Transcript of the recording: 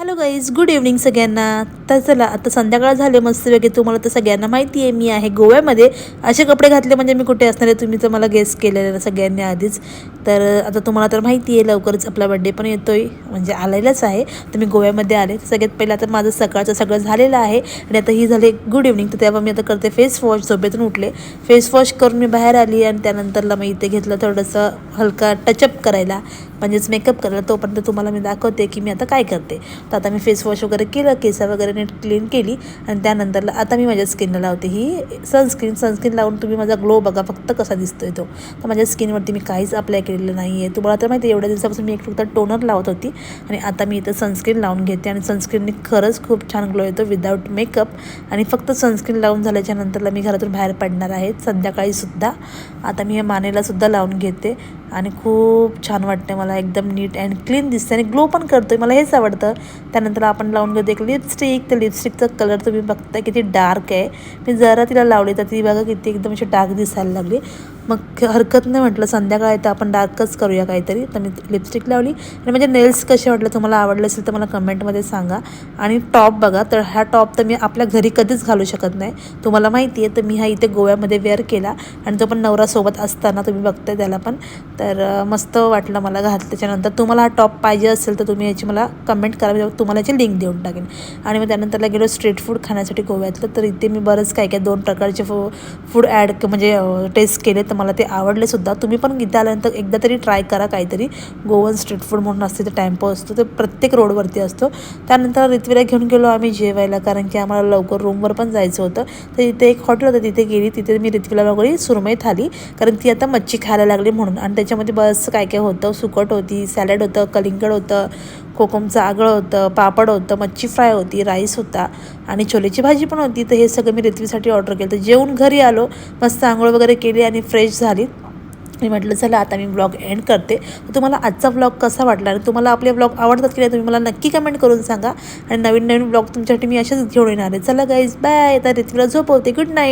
Hello guys, good evening सगळ्यांना. तर चला, आता संध्याकाळ झाले मस्तपैकी. तुम्हाला तर सगळ्यांना माहिती आहे मी आहे गोव्यामध्ये. असे कपडे घातले म्हणजे मी कुठे असणार आहे तुम्ही तर मला गेस केलेलं सगळ्यांनी आधीच. तर आता तुम्हाला तर माहिती आहे लवकरच आपला बड्डे पण येतोय, म्हणजे आलेलाच आहे. तर मी गोव्यामध्ये आले. सगळ्यात पहिलं आता माझं सकाळचं सगळं झालेलं आहे आणि आता ही झाली गुड इव्हनिंग. तर तेव्हा मी आता करते फेस वॉश. झोपेतून उठले, फेस वॉश करून मी बाहेर आली आणि त्यानंतरला मी इथे घेतलं थोडंसं हलका टचअप करायला, म्हणजेच मेकअप करायला. तोपर्यंत तुम्हाला मी दाखवते की मी आता काय करते. तर आता मी फेस वॉश वगैरे केलं, केस वगैरे नीट क्लीन केली आणि त्यानंतरला आता मी माझ्या स्किनला लावते ही सनस्क्रीन लावून तुम्ही माझा ग्लो बघा फक्त कसा दिसतोय तो. तर माझ्या स्किनवरती मी काहीच अप्लाय केलेलं नाही आहे. तुम्हाला तर माहिती आहे एवढ्या दिवसापासून मी एक फक्त टोनर लावत होती आणि आता मी इथं सनस्क्रीन लावून घेते आणि सनस्क्रीनने खरंच खूप छान ग्लो येतो विदाऊट मेकअप. आणि फक्त सनस्क्रीन लावून झाल्याच्या नंतरला मी घरातून बाहेर पडणार आहे संध्याकाळीसुद्धा. आता मी हे मानेलासुद्धा लावून घेते आणि खूप छान वाटते मला, एकदम नीट अँड क्लीन दिसते आणि ग्लो पण करतोय, मला हेच आवडतं. त्यानंतर आपण लावून घेतो एक लिपस्टिक. तर लिपस्टिकचा कलर तुम्ही बघता किती डार्क आहे. मी जरा तिला लावली तर ती बघा किती एकदम अशी डार्क दिसायला लागली. मग हरकत नाही, म्हटलं संध्याकाळ आहे तर आपण डार्कच करूया काहीतरी. तर मी लिपस्टिक लावली आणि म्हणजे नेल्स कसे वाटलं, तुम्हाला आवडलं असेल तर मला कमेंटमध्ये सांगा. आणि टॉप बघा, तर हा टॉप तर मी आपल्या घरी कधीच घालू शकत नाही, तुम्हाला माहिती आहे. तर मी हा इथे गोव्यामध्ये वेअर केला आणि तो पण नवरासोबत असताना तुम्ही बघताय त्याला पण. तर मस्त वाटलं मला घातलं. त्याच्यानंतर तुम्हाला हा टॉप पाहिजे असेल तर तुम्ही याची मला कमेंट करा, तुम्हाला याची लिंक देऊन टाकेन. आणि मग त्यानंतरला गेलो स्ट्रीट फूड खाण्यासाठी गोव्यातलं. तर इथे मी बरंच काय काय 2 प्रकारचे फूड म्हणजे टेस्ट केले, तर मला ते आवडलेसुद्धा. तुम्ही पण इथे आल्यानंतर एकदा तरी ट्राय करा काहीतरी. गोवन स्ट्रीट फूड म्हणून असते, तर टाईमपो असतो, तो प्रत्येक रोडवरती असतो. त्यानंतर रित्वीला घेऊन गेलो आम्ही जेवायला, कारण की आम्हाला लवकर रूमवर पण जायचं होतं. तर इथे एक हॉटेल होतं, तिथे गेली. तिथे मी रित्वीला वगैरे सुरमई थाली, कारण ती आता मच्छी खायला लागली म्हणून. आणि त्याच्यामध्ये बस काय काय होतं, सुकट होती, सॅलड होतं, कलिंगड होतं, कोकमचं आगळं होतं, पापड होतं, मच्छी फ्राय होती, राईस होता आणि छोलेची भाजी पण होती. तर हे सगळं मी रित्वीसाठी ऑर्डर केलं. तर जेवून घरी आलो, मस्त आंघोळ वगैरे केली आणि फ्रेश झाली. मी म्हटलं चला आता मी ब्लॉग एंड करते. तर तुम्हाला आजचा ब्लॉग कसा वाटला आणि तुम्हाला आपले ब्लॉग आवडतात की नाही तुम्ही मला नक्की कमेंट करून सांगा. आणि नवीन नवीन ब्लॉग तुमच्यासाठी मी असेच घेऊन येणार आहे. चला गाईज, बाय. आता रित्वीला झोपवते. Good night.